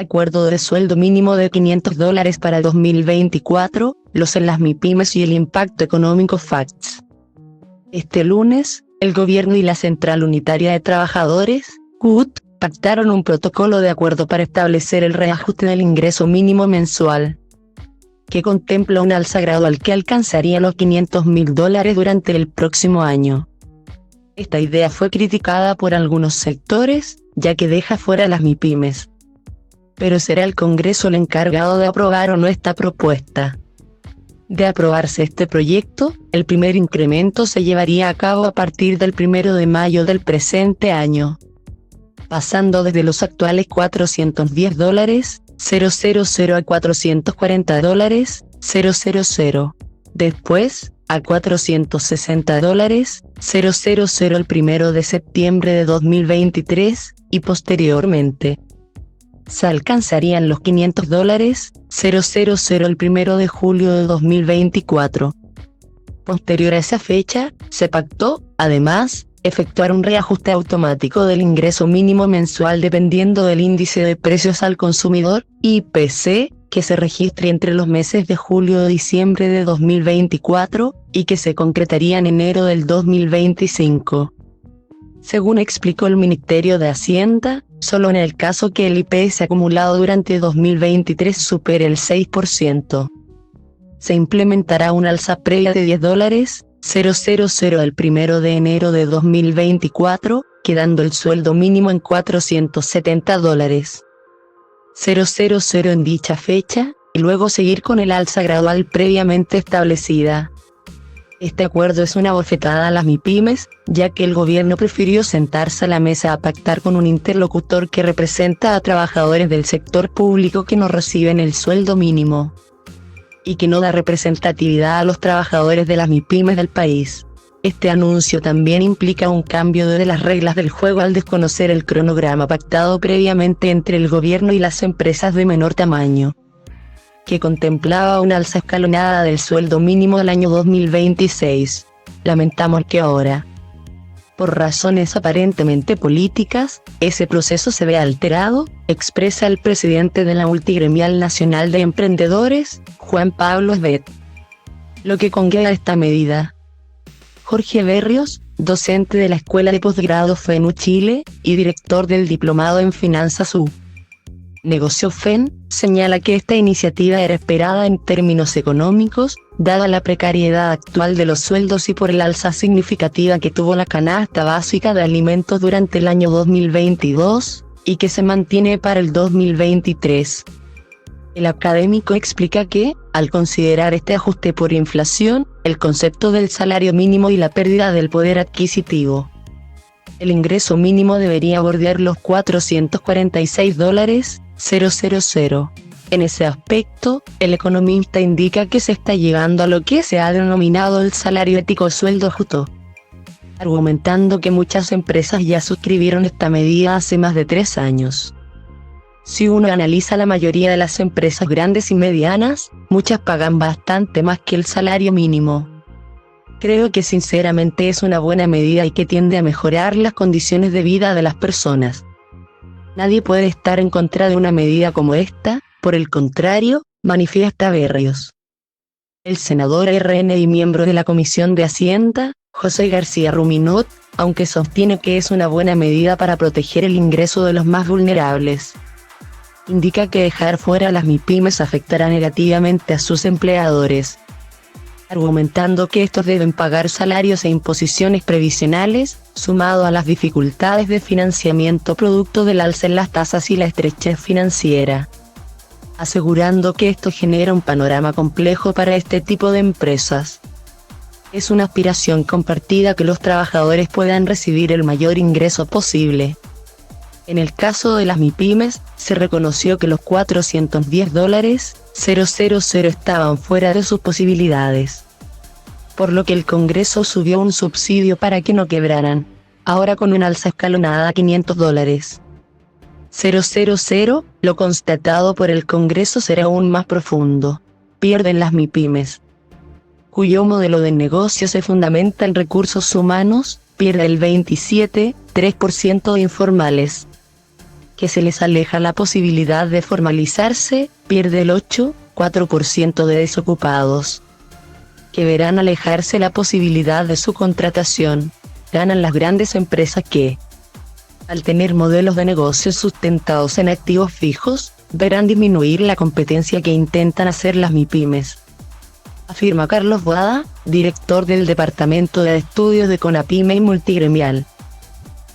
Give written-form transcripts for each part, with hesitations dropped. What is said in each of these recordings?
Acuerdo de sueldo mínimo de $500 para 2024, los en las MIPYMES y el impacto económico Facts. Este lunes, el gobierno y la Central Unitaria de Trabajadores, CUT, pactaron un protocolo de acuerdo para establecer el reajuste del ingreso mínimo mensual, que contempla un alza gradual que alcanzaría los $500.000 durante el próximo año. Esta idea fue criticada por algunos sectores, ya que deja fuera a las MIPYMES. Pero será el Congreso el encargado de aprobar o no esta propuesta. De aprobarse este proyecto, el primer incremento se llevaría a cabo a partir del 1 de mayo del presente año, pasando desde los actuales $410,000 a $440,000. Después, a $460,000 el 1 de septiembre de 2023, y posteriormente se alcanzarían los $500,000 el 1 de julio de 2024. Posterior a esa fecha, se pactó, además, efectuar un reajuste automático del ingreso mínimo mensual dependiendo del índice de precios al consumidor, IPC, que se registre entre los meses de julio y diciembre de 2024, y que se concretaría en enero del 2025. Según explicó el Ministerio de Hacienda, solo en el caso que el IPC acumulado durante 2023 supere el 6%, se implementará un alza previa de $10,000 el 1 de enero de 2024, quedando el sueldo mínimo en $470,000 en dicha fecha, y luego seguir con el alza gradual previamente establecida. Este acuerdo es una bofetada a las MIPYMES, ya que el gobierno prefirió sentarse a la mesa a pactar con un interlocutor que representa a trabajadores del sector público que no reciben el sueldo mínimo, y que no da representatividad a los trabajadores de las MIPYMES del país. Este anuncio también implica un cambio de las reglas del juego al desconocer el cronograma pactado previamente entre el gobierno y las empresas de menor tamaño, que contemplaba una alza escalonada del sueldo mínimo del año 2026. Lamentamos que ahora, por razones aparentemente políticas, ese proceso se vea alterado, expresa el presidente de la Multigremial Nacional de Emprendedores, Juan Pablo Esbet. Lo que conlleva esta medida. Jorge Berrios, docente de la Escuela de Posgrado FENU Chile, y director del Diplomado en Finanzas U. Negocio FEN, señala que esta iniciativa era esperada en términos económicos, dada la precariedad actual de los sueldos y por el alza significativa que tuvo la canasta básica de alimentos durante el año 2022, y que se mantiene para el 2023. El académico explica que, al considerar este ajuste por inflación, el concepto del salario mínimo y la pérdida del poder adquisitivo, el ingreso mínimo debería bordear los $446,000. En ese aspecto, el economista indica que se está llegando a lo que se ha denominado el salario ético sueldo justo, argumentando que muchas empresas ya suscribieron esta medida hace más de 3 años. Si uno analiza la mayoría de las empresas grandes y medianas, muchas pagan bastante más que el salario mínimo. Creo que sinceramente es una buena medida y que tiende a mejorar las condiciones de vida de las personas. Nadie puede estar en contra de una medida como esta, por el contrario, manifiesta Berrios. El senador RN y miembro de la Comisión de Hacienda, José García Ruminot, aunque sostiene que es una buena medida para proteger el ingreso de los más vulnerables, indica que dejar fuera a las MIPYMES afectará negativamente a sus empleadores, argumentando que estos deben pagar salarios e imposiciones previsionales, sumado a las dificultades de financiamiento producto del alza en las tasas y la estrechez financiera, asegurando que esto genera un panorama complejo para este tipo de empresas. Es una aspiración compartida que los trabajadores puedan recibir el mayor ingreso posible. En el caso de las MIPYMES, se reconoció que los $410,000 estaban fuera de sus posibilidades, por lo que el Congreso subió un subsidio para que no quebraran, ahora con una alza escalonada a $500,000. Lo constatado por el Congreso será aún más profundo. Pierden las MIPYMES, cuyo modelo de negocio se fundamenta en recursos humanos, pierde el 27,3% de informales. que se les aleja la posibilidad de formalizarse, pierde el 8,4% de desocupados, que verán alejarse la posibilidad de su contratación, ganan las grandes empresas que, al tener modelos de negocio sustentados en activos fijos, verán disminuir la competencia que intentan hacer las MIPYMES, afirma Carlos Boada, director del Departamento de Estudios de CONAPYME y Multigremial.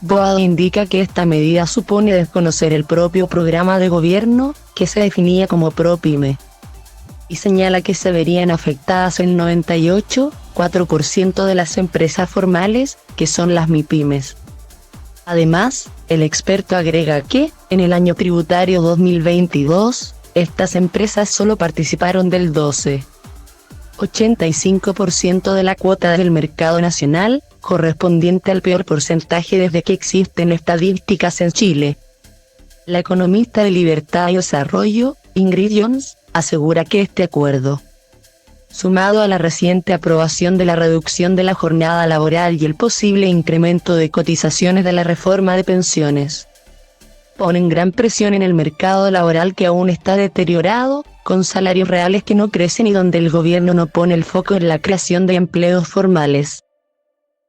Boada indica que esta medida supone desconocer el propio programa de gobierno, que se definía como ProPyme, y señala que se verían afectadas el 98,4% de las empresas formales, que son las MIPYMES. Además, el experto agrega que, en el año tributario 2022, estas empresas solo participaron del 12,85% de la cuota del mercado nacional, correspondiente al peor porcentaje desde que existen estadísticas en Chile. La economista de Libertad y Desarrollo, Ingrid Jones, asegura que este acuerdo, sumado a la reciente aprobación de la reducción de la jornada laboral y el posible incremento de cotizaciones de la reforma de pensiones, ponen gran presión en el mercado laboral que aún está deteriorado, con salarios reales que no crecen y donde el gobierno no pone el foco en la creación de empleos formales.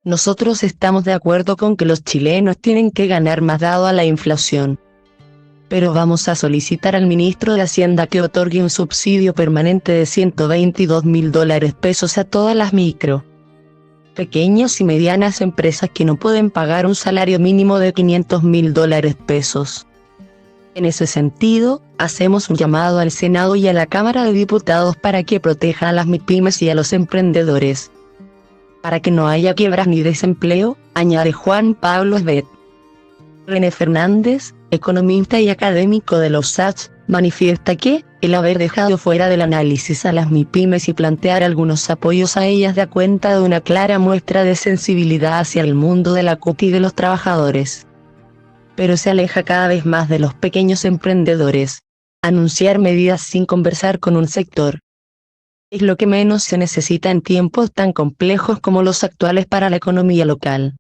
Nosotros estamos de acuerdo con que los chilenos tienen que ganar más dado a la inflación. Pero vamos a solicitar al ministro de Hacienda que otorgue un subsidio permanente de $122.000 a todas las micro, pequeñas y medianas empresas que no pueden pagar un salario mínimo de $500.000. En ese sentido, hacemos un llamado al Senado y a la Cámara de Diputados para que protejan a las MIPYMES y a los emprendedores, para que no haya quiebras ni desempleo, añade Juan Pablo Esbet. René Fernández, economista y académico de los SACH, manifiesta que, el haber dejado fuera del análisis a las MIPYMES y plantear algunos apoyos a ellas da cuenta de una clara muestra de sensibilidad hacia el mundo de la CUT y de los trabajadores. Pero se aleja cada vez más de los pequeños emprendedores. Anunciar medidas sin conversar con un sector es lo que menos se necesita en tiempos tan complejos como los actuales para la economía local.